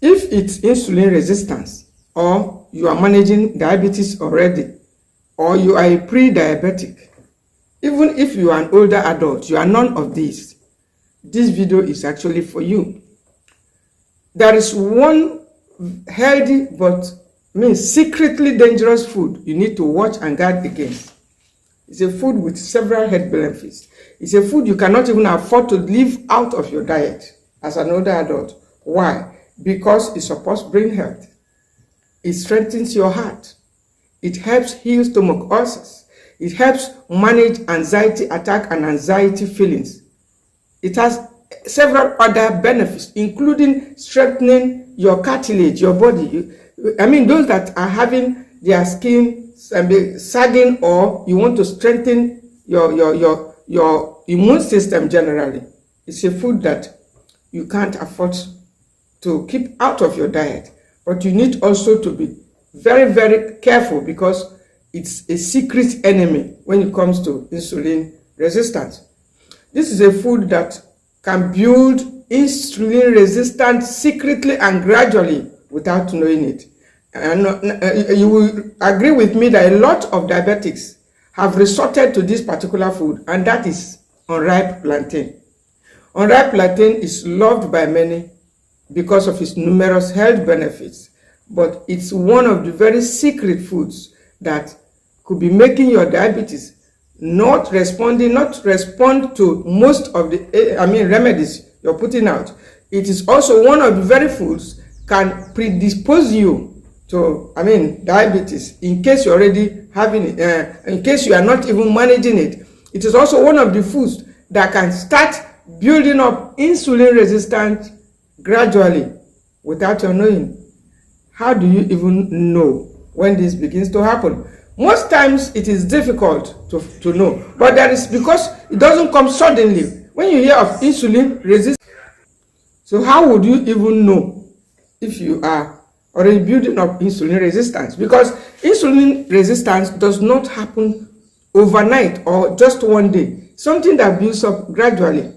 If it's insulin resistance, or you are managing diabetes already, or you are a pre-diabetic, even if you are an older adult, you are none of these, this video is actually for you. There is one healthy but secretly dangerous food you need to watch and guard against. It's a food with several health benefits. It's a food you cannot even afford to leave out of your diet as an older adult. Why? Because it supports brain health. It strengthens your heart. It helps heal stomach ulcers. It helps manage anxiety attack and anxiety feelings. It has several other benefits, including strengthening your cartilage, your body. Those that are having their skin sagging, or you want to strengthen your immune system generally. It's a food that you can't afford to keep out of your diet, but you need also to be very, very careful because it's a secret enemy when it comes to insulin resistance. This is a food that can build insulin resistance secretly and gradually without knowing it. And you will agree with me that a lot of diabetics have resorted to this particular food, and that is unripe plantain. Unripe plantain is loved by many because of its numerous health benefits, but it's one of the very secret foods that could be making your diabetes not respond to most of the remedies you're putting out. It is also one of the very foods can predispose you to diabetes in case you're already having it, in case you are not even managing it. It is also one of the foods that can start building up insulin resistance gradually without your knowing. How do you even know when this begins to happen? Most times it is difficult to know, but that is because it doesn't come suddenly. When you hear of insulin resistance, so how would you even know if you are already building up insulin resistance? Because insulin resistance does not happen overnight or just one day. Something that builds up gradually,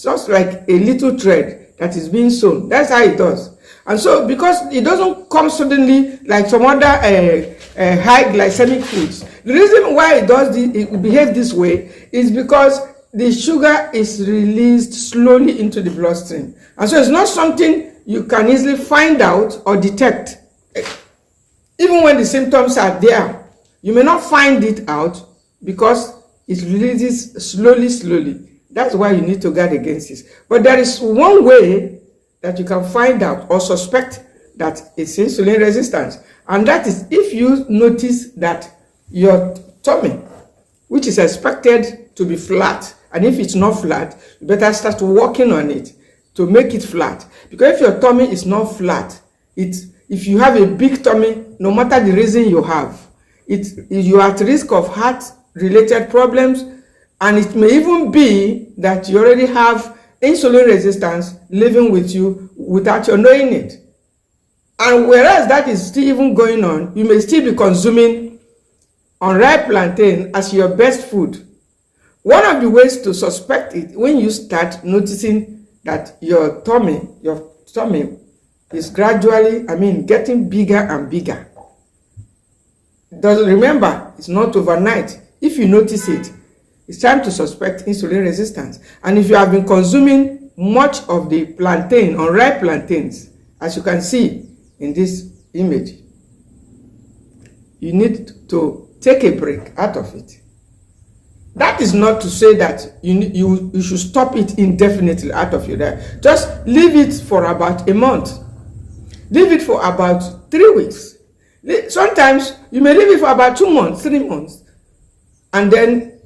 just like a little thread that is being sewn. That's how it does. And so, because it doesn't come suddenly like some other high glycemic foods, the reason why it behaves this way is because the sugar is released slowly into the bloodstream. And so it's not something you can easily find out or detect. Even when the symptoms are there, you may not find it out because it releases slowly. That's why you need to guard against this. But there is one way that you can find out or suspect that it's insulin resistance. And that is if you notice that your tummy, which is expected to be flat, and if it's not flat, you better start working on it to make it flat. Because if your tummy is not flat, if you have a big tummy, no matter the reason you have, you are at risk of heart-related problems, and it may even be that you already have insulin resistance living with you without your knowing it. And whereas that is still even going on, you may still be consuming unripe plantain as your best food. One of the ways to suspect it, when you start noticing that your tummy is gradually, getting bigger and bigger. Remember, it's not overnight. If you notice it, it's time to suspect insulin resistance. And if you have been consuming much of the plantain, unripe plantains, as you can see in this image, you need to take a break out of it. That is not to say that you should stop it indefinitely out of your diet. Just leave it for about a month. Leave it for about 3 weeks. Sometimes you may leave it for about 2 months, 3 months, and then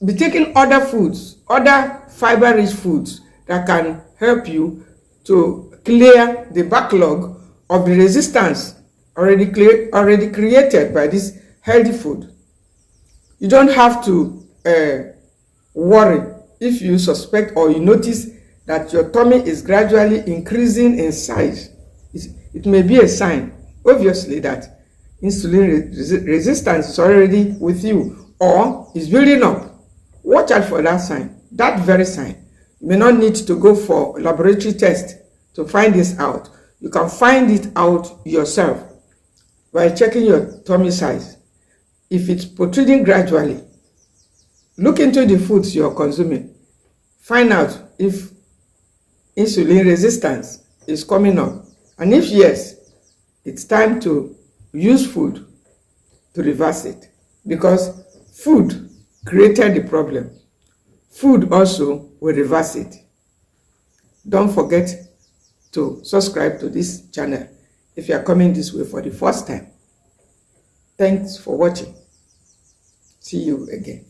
be taking other foods, other fiber-rich foods that can help you to clear the backlog of the resistance already created by this healthy food. You don't have to worry if you suspect or you notice that your tummy is gradually increasing in size. It may be a sign, obviously, that insulin resistance is already with you or is building up. Watch out for that sign, that very sign. You may not need to go for laboratory test to find this out. You can find it out yourself by checking your tummy size. If it's protruding gradually, look into the foods you're consuming. Find out if insulin resistance is coming up. And if yes, it's time to use food to reverse it. Because food created the problem. Food also will reverse it. Don't forget to subscribe to this channel if you are coming this way for the first time. Thanks for watching. See you again.